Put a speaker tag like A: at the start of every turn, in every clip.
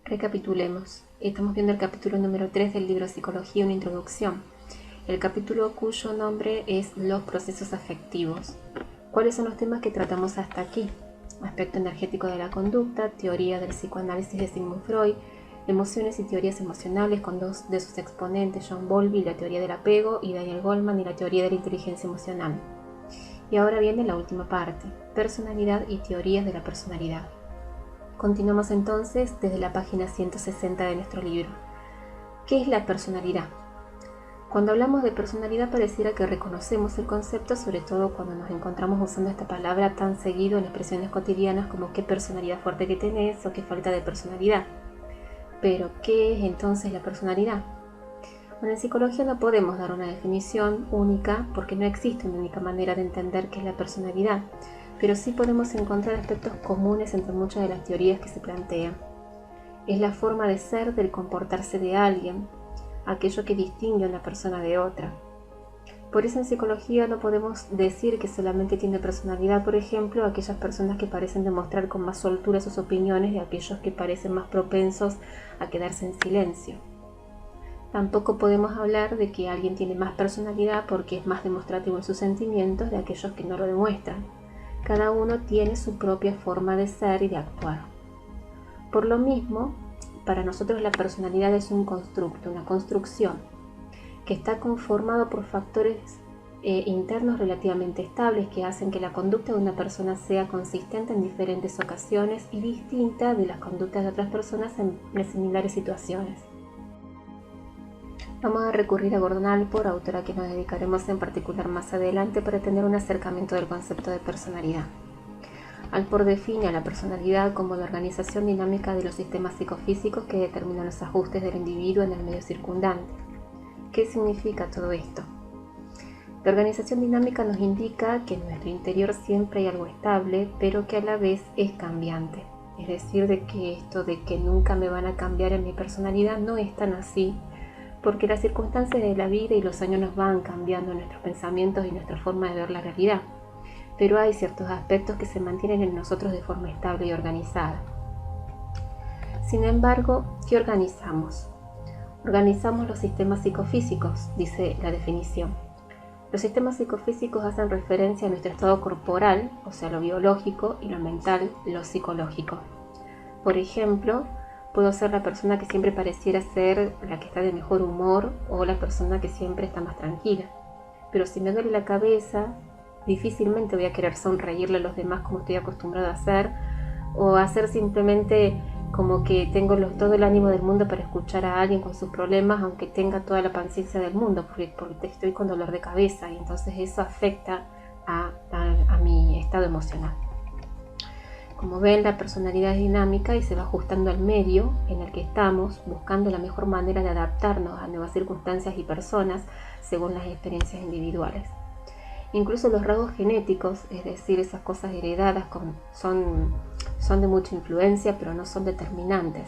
A: Recapitulemos. Estamos viendo el capítulo número 3 del libro Psicología, una introducción. El capítulo cuyo nombre es Los procesos afectivos. ¿Cuáles son los temas que tratamos hasta aquí? Aspecto energético de la conducta, teoría del psicoanálisis de Sigmund Freud, emociones y teorías emocionales con dos de sus exponentes, John Bowlby, la teoría del apego, y Daniel Goleman, y la teoría de la inteligencia emocional. Y ahora viene la última parte, personalidad y teorías de la personalidad. Continuamos entonces desde la página 160 de nuestro libro. ¿Qué es la personalidad? Cuando hablamos de personalidad pareciera que reconocemos el concepto, sobre todo cuando nos encontramos usando esta palabra tan seguido en expresiones cotidianas como qué personalidad fuerte que tenés o qué falta de personalidad. Pero, ¿qué es entonces la personalidad? Bueno, en psicología no podemos dar una definición única porque no existe una única manera de entender qué es la personalidad, pero sí podemos encontrar aspectos comunes entre muchas de las teorías que se plantean. Es la forma de ser, del comportarse de alguien, aquello que distingue a una persona de otra. Por eso en psicología no podemos decir que solamente tiene personalidad, por ejemplo, aquellas personas que parecen demostrar con más soltura sus opiniones y aquellos que parecen más propensos a quedarse en silencio. Tampoco podemos hablar de que alguien tiene más personalidad porque es más demostrativo en sus sentimientos de aquellos que no lo demuestran. Cada uno tiene su propia forma de ser y de actuar. Por lo mismo, para nosotros la personalidad es un constructo, una construcción, que está conformado por factores internos relativamente estables que hacen que la conducta de una persona sea consistente en diferentes ocasiones y distinta de las conductas de otras personas en similares situaciones. Vamos a recurrir a Gordon Allport, autora a quien nos dedicaremos en particular más adelante, para tener un acercamiento del concepto de personalidad. Allport define a la personalidad como la organización dinámica de los sistemas psicofísicos que determinan los ajustes del individuo en el medio circundante. ¿Qué significa todo esto? La organización dinámica nos indica que en nuestro interior siempre hay algo estable, pero que a la vez es cambiante. Es decir, de que esto de que nunca me van a cambiar en mi personalidad no es tan así, porque las circunstancias de la vida y los años nos van cambiando nuestros pensamientos y nuestra forma de ver la realidad. Pero hay ciertos aspectos que se mantienen en nosotros de forma estable y organizada. Sin embargo, ¿qué organizamos? Organizamos los sistemas psicofísicos, dice la definición. Los sistemas psicofísicos hacen referencia a nuestro estado corporal, o sea, lo biológico, y lo mental, lo psicológico. Por ejemplo, puedo ser la persona que siempre pareciera ser la que está de mejor humor o la persona que siempre está más tranquila. Pero si me duele la cabeza, difícilmente voy a querer sonreírle a los demás como estoy acostumbrado a hacer, o hacer simplemente como que tengo todo el ánimo del mundo para escuchar a alguien con sus problemas, aunque tenga toda la paciencia del mundo, porque estoy con dolor de cabeza, y entonces eso afecta a mi estado emocional. Como ven, la personalidad es dinámica y se va ajustando al medio en el que estamos, buscando la mejor manera de adaptarnos a nuevas circunstancias y personas según las experiencias individuales. Incluso los rasgos genéticos, es decir, esas cosas heredadas, son de mucha influencia, pero no son determinantes.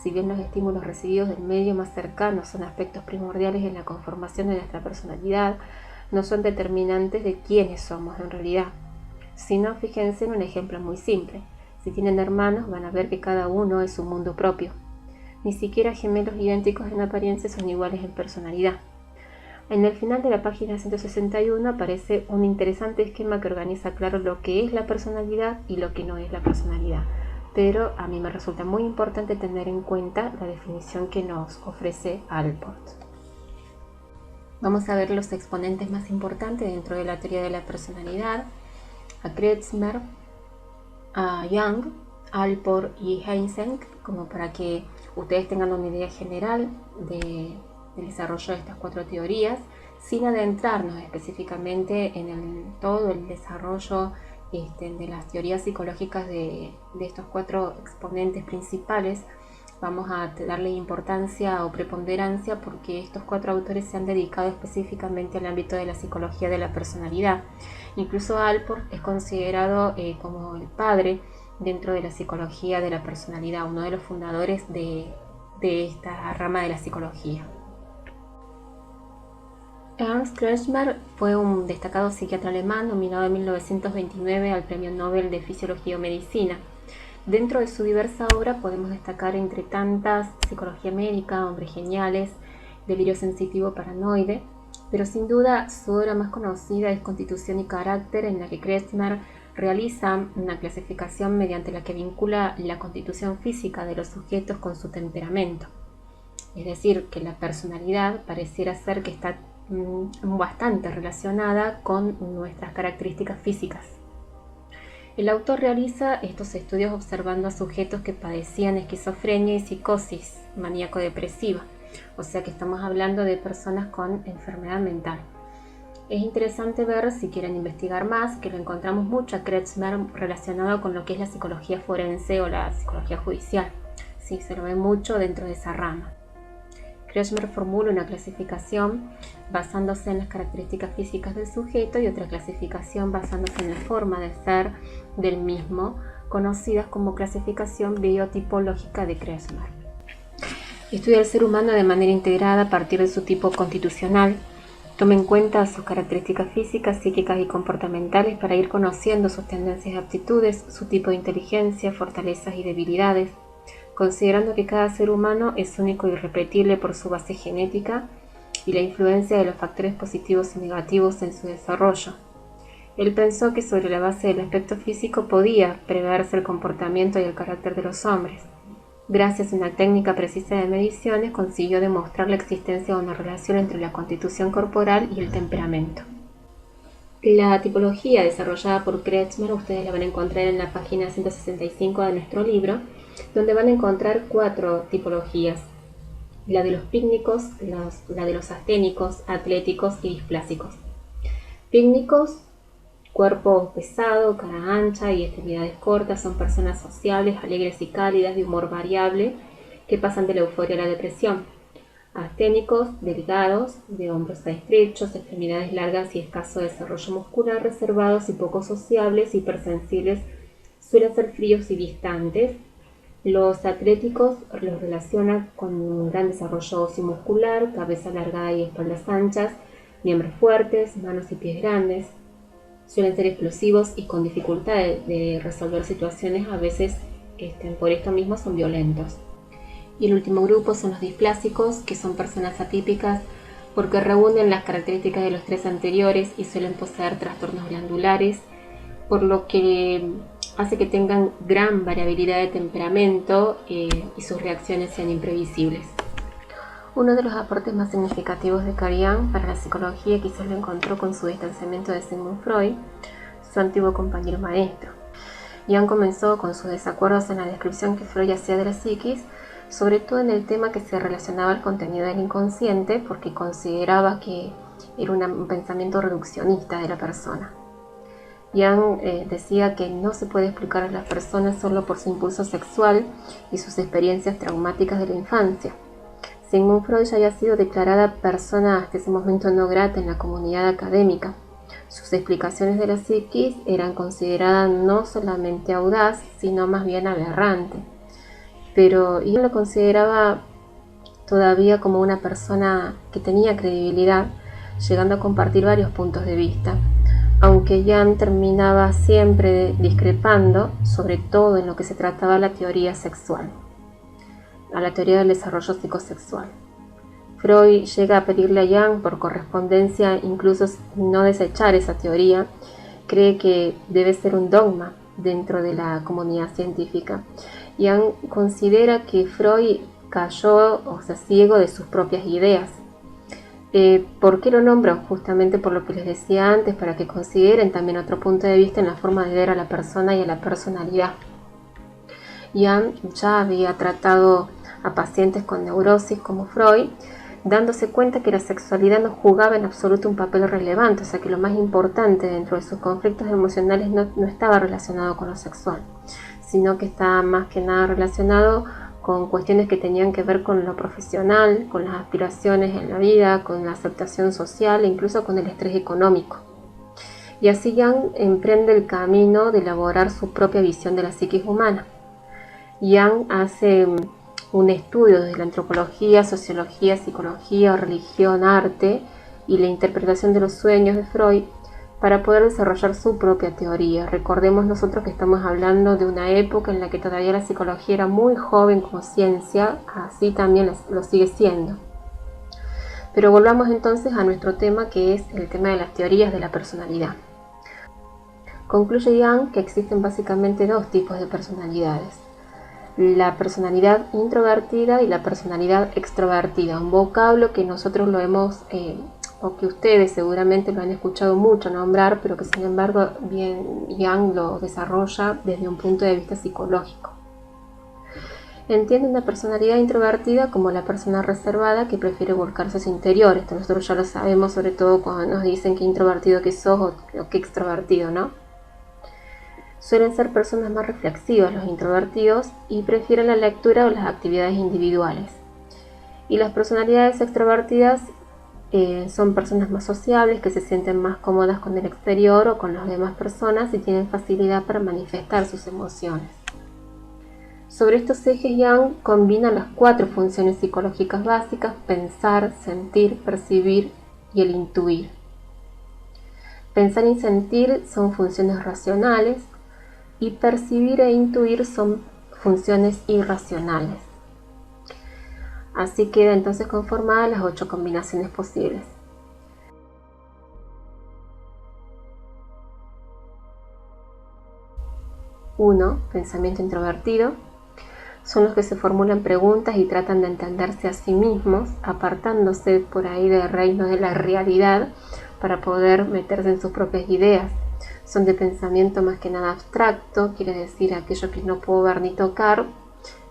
A: Si bien los estímulos recibidos del medio más cercano son aspectos primordiales en la conformación de nuestra personalidad, no son determinantes de quiénes somos en realidad. Si no, fíjense en un ejemplo muy simple. Si tienen hermanos, van a ver que cada uno es un mundo propio. Ni siquiera gemelos idénticos en apariencia son iguales en personalidad. En el final de la página 161 aparece un interesante esquema que organiza claro lo que es la personalidad y lo que no es la personalidad. Pero a mí me resulta muy importante tener en cuenta la definición que nos ofrece Allport. Vamos a ver los exponentes más importantes dentro de la teoría de la personalidad: a Kretschmer, a Jung, Allport y Eysenck, como para que ustedes tengan una idea general del desarrollo de estas cuatro teorías, sin adentrarnos específicamente en todo el desarrollo de las teorías psicológicas de estos cuatro exponentes principales. Vamos a darle importancia o preponderancia porque estos cuatro autores se han dedicado específicamente al ámbito de la psicología de la personalidad. Incluso Allport es considerado como el padre dentro de la psicología de la personalidad, uno de los fundadores de esta rama de la psicología. Ernst Kretschmer fue un destacado psiquiatra alemán nominado en 1929 al Premio Nobel de Fisiología o Medicina. Dentro de su diversa obra podemos destacar entre tantas Psicología médica, Hombres geniales, Delirio sensitivo paranoide, pero sin duda su obra más conocida es Constitución y carácter, en la que Kretschmer realiza una clasificación mediante la que vincula la constitución física de los sujetos con su temperamento. Es decir, que la personalidad pareciera ser que está bastante relacionada con nuestras características físicas. El autor realiza estos estudios observando a sujetos que padecían esquizofrenia y psicosis maníaco-depresiva, o sea que estamos hablando de personas con enfermedad mental. Es interesante ver, si quieren investigar más, que lo encontramos mucho a Kretschmer relacionado con lo que es la psicología forense o la psicología judicial. Sí, se lo ve mucho dentro de esa rama. Kretschmer formula una clasificación basándose en las características físicas del sujeto y otra clasificación basándose en la forma de ser del mismo, conocidas como clasificación biotipológica de Kretschmer. Estudia al ser humano de manera integrada a partir de su tipo constitucional. Toma en cuenta sus características físicas, psíquicas y comportamentales para ir conociendo sus tendencias y aptitudes, su tipo de inteligencia, fortalezas y debilidades, considerando que cada ser humano es único y irrepetible por su base genética y la influencia de los factores positivos y negativos en su desarrollo. Él pensó que sobre la base del aspecto físico podía preverse el comportamiento y el carácter de los hombres. Gracias a una técnica precisa de mediciones, consiguió demostrar la existencia de una relación entre la constitución corporal y el temperamento. La tipología desarrollada por Kretschmer ustedes la van a encontrar en la página 165 de nuestro libro, donde van a encontrar 4 tipologías: la de los pícnicos, la de los asténicos, atléticos y displásicos. Pícnicos: cuerpo pesado, cara ancha y extremidades cortas, son personas sociables, alegres y cálidas, de humor variable, que pasan de la euforia a la depresión. Asténicos: delgados, de hombros estrechos, extremidades largas y escaso desarrollo muscular, reservados y poco sociables, hipersensibles, suelen ser fríos y distantes. Los atléticos los relaciona con un gran desarrollo óseo muscular, cabeza alargada y espaldas anchas, miembros fuertes, manos y pies grandes. Suelen ser explosivos y con dificultad de resolver situaciones, a veces por esto mismo son violentos. Y el último grupo son los displásicos, que son personas atípicas porque reúnen las características de los 3 anteriores y suelen poseer trastornos glandulares, por lo que hace que tengan gran variabilidad de temperamento y sus reacciones sean imprevisibles. Uno de los aportes más significativos de Carl Jung para la psicología quizás lo encontró con su distanciamiento de Sigmund Freud, su antiguo compañero maestro. Jung comenzó con sus desacuerdos en la descripción que Freud hacía de la psiquis, sobre todo en el tema que se relacionaba al contenido del inconsciente, porque consideraba que era un pensamiento reduccionista de la persona. Jung decía que no se puede explicar a las personas solo por su impulso sexual y sus experiencias traumáticas de la infancia. Sigmund Freud ya había sido declarada persona hasta ese momento no grata en la comunidad académica. Sus explicaciones de la psiquis eran consideradas no solamente audaz, sino más bien aberrante. Pero Jung lo consideraba todavía como una persona que tenía credibilidad, llegando a compartir varios puntos de vista, aunque Jung terminaba siempre discrepando, sobre todo en lo que se trataba de la teoría sexual, a la teoría del desarrollo psicosexual. Freud llega a pedirle a Jung por correspondencia incluso no desechar esa teoría, cree que debe ser un dogma dentro de la comunidad científica. Jung considera que Freud cayó, ciego de sus propias ideas. ¿Por qué lo nombro? Justamente por lo que les decía antes, para que consideren también otro punto de vista en la forma de ver a la persona y a la personalidad. Jung ya había tratado a pacientes con neurosis como Freud, dándose cuenta que la sexualidad no jugaba en absoluto un papel relevante, o sea que lo más importante dentro de sus conflictos emocionales no estaba relacionado con lo sexual, sino que estaba más que nada relacionado con cuestiones que tenían que ver con lo profesional, con las aspiraciones en la vida, con la aceptación social e incluso con el estrés económico. Y así Jung emprende el camino de elaborar su propia visión de la psiquis humana. Jung hace un estudio desde la antropología, sociología, psicología, religión, arte y la interpretación de los sueños de Freud, para poder desarrollar su propia teoría. Recordemos nosotros que estamos hablando de una época en la que todavía la psicología era muy joven como ciencia, así también lo sigue siendo. Pero volvamos entonces a nuestro tema, que es el tema de las teorías de la personalidad. Concluye Jung que existen básicamente dos tipos de personalidades: la personalidad introvertida y la personalidad extrovertida, un vocablo que nosotros lo hemos, o que ustedes seguramente lo han escuchado mucho nombrar, pero que sin embargo Jung lo desarrolla desde un punto de vista psicológico. Entiende una personalidad introvertida como la persona reservada que prefiere volcarse a su interior. Esto nosotros ya lo sabemos, sobre todo cuando nos dicen qué introvertido que sos o qué extrovertido, ¿no? Suelen ser personas más reflexivas los introvertidos y prefieren la lectura o las actividades individuales. Y las personalidades extrovertidas son personas más sociables, que se sienten más cómodas con el exterior o con las demás personas y tienen facilidad para manifestar sus emociones. Sobre estos ejes, Jung combina las 4 funciones psicológicas básicas: pensar, sentir, percibir y el intuir. Pensar y sentir son funciones racionales y percibir e intuir son funciones irracionales. Así queda entonces conformadas las 8 combinaciones posibles. Uno, pensamiento introvertido. Son los que se formulan preguntas y tratan de entenderse a sí mismos, apartándose por ahí del reino de la realidad para poder meterse en sus propias ideas. Son de pensamiento más que nada abstracto, quiere decir aquello que no puedo ver ni tocar,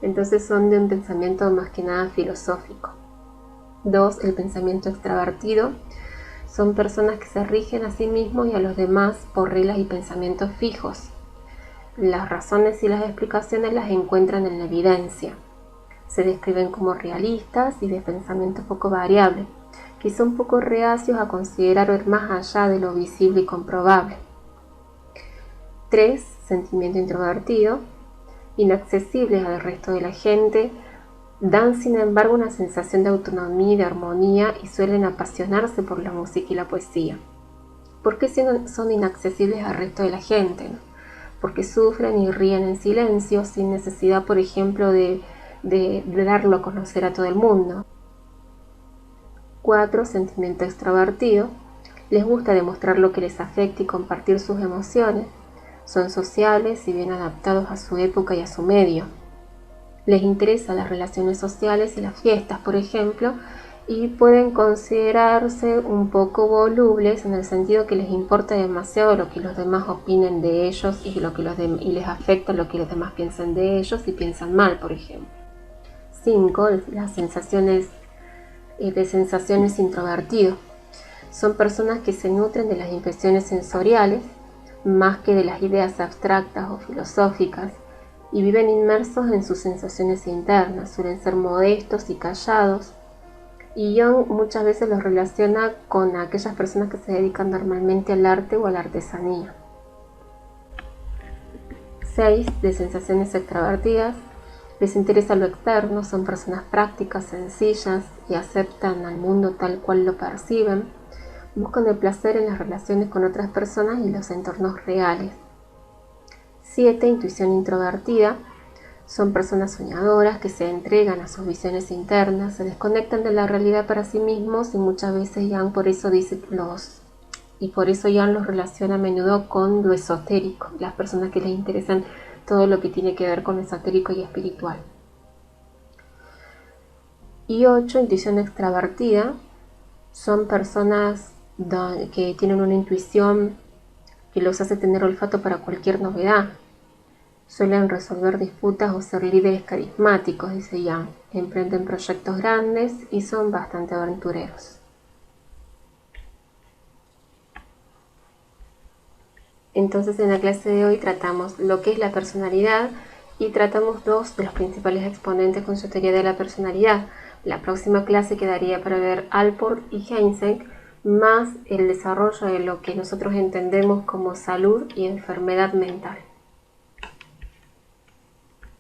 A: entonces son de un pensamiento más que nada filosófico. 2, el pensamiento extravertido. Son personas que se rigen a sí mismos y a los demás por reglas y pensamientos fijos. Las razones y las explicaciones las encuentran en la evidencia. Se describen como realistas y de pensamiento poco variable, quizá un poco reacios a considerar ver más allá de lo visible y comprobable. 3, sentimiento introvertido. Inaccesibles al resto de la gente, dan sin embargo una sensación de autonomía y de armonía y suelen apasionarse por la música y la poesía. ¿Por qué son inaccesibles al resto de la gente? Porque sufren y ríen en silencio, sin necesidad, por ejemplo, de darlo a conocer a todo el mundo. 4, sentimiento extrovertido. Les gusta demostrar lo que les afecta y compartir sus emociones. Son sociables y bien adaptados a su época y a su medio. Les interesan las relaciones sociales y las fiestas, por ejemplo, y pueden considerarse un poco volubles en el sentido que les importa demasiado lo que los demás opinen de ellos y les afecta lo que los demás piensan de ellos y piensan mal, por ejemplo. 5, las sensaciones introvertidos. Son personas que se nutren de las impresiones sensoriales más que de las ideas abstractas o filosóficas y viven inmersos en sus sensaciones internas. Suelen ser modestos y callados, y Jung muchas veces los relaciona con aquellas personas que se dedican normalmente al arte o a la artesanía. 6, de sensaciones extravertidas. Les interesa lo externo, son personas prácticas, sencillas y aceptan al mundo tal cual lo perciben. Buscan el placer en las relaciones con otras personas y los entornos reales. 7, intuición introvertida. Son personas soñadoras que se entregan a sus visiones internas, se desconectan de la realidad para sí mismos y muchas veces Jung por eso Jung los relaciona a menudo con lo esotérico, las personas que les interesan todo lo que tiene que ver con lo esotérico y espiritual. Y 8, intuición extravertida. Son personas que tienen una intuición que los hace tener olfato para cualquier novedad. Suelen resolver disputas o ser líderes carismáticos, dice Jung. Emprenden proyectos grandes y son bastante aventureros. Entonces en la clase de hoy tratamos lo que es la personalidad y tratamos 2 de los principales exponentes con su teoría de la personalidad. La próxima clase quedaría para ver Allport y Eysenck, más el desarrollo de lo que nosotros entendemos como salud y enfermedad mental.